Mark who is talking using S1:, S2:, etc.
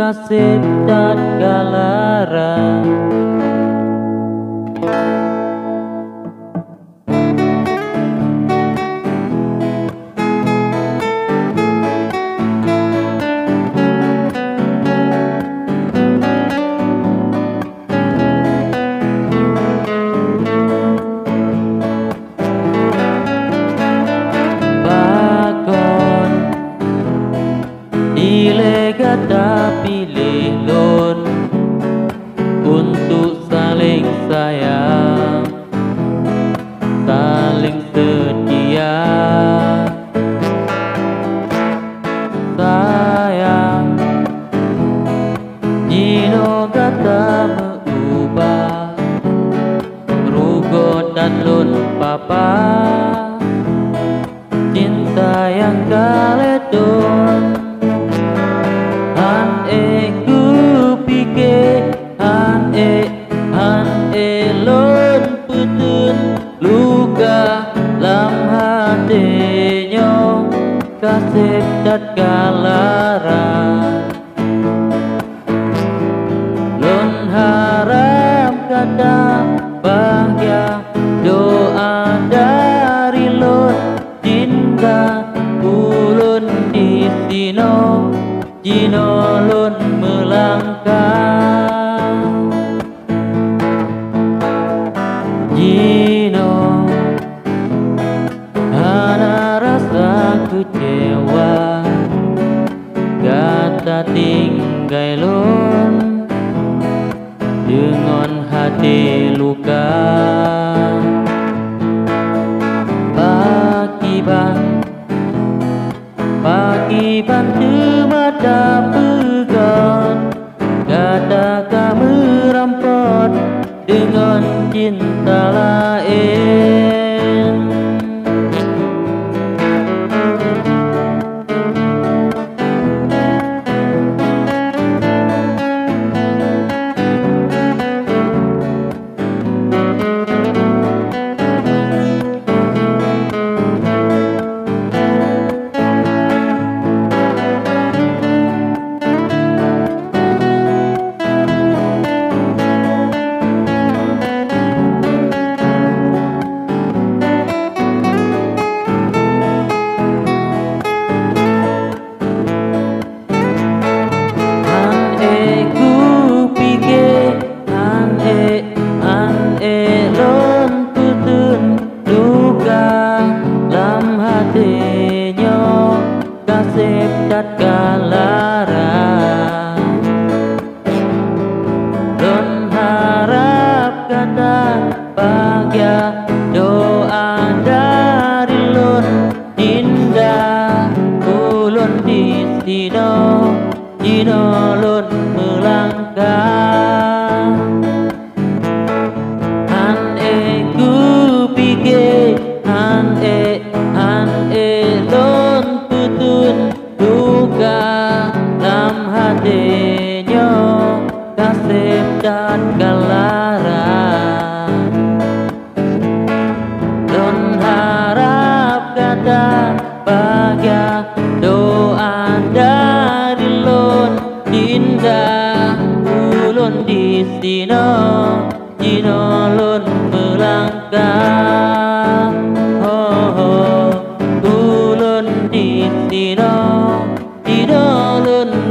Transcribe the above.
S1: kasep dan galara. Bakon ilega tapi lelon untuk saling sayang, saling setia. Sayang Jino kata mengubah Rugo dan lun papa, cinta yang kaledon. Han ku pikir han lon putun luka lam hatinya kasep dat galara. Lon harap kata bahagia doa dari lon, cinta ulun di sino Jino lun melangkah. Jino hana rasa kecewa kata tinggai lun dengan hati luka. Pagi bantu mata pegang, kata kamu rampot dengan cinta lain. Kasep dat galara. Lon harap kata bahagia doa dari lon, indah ulun di sino Jino lon melangkah. Han ku pikir han lon luka dalam hatinya kasep dan galara. Don harap kata bahagia doa dari lon, indah ulun di sino Jino lon melangkah. Ulun di sino Jino lun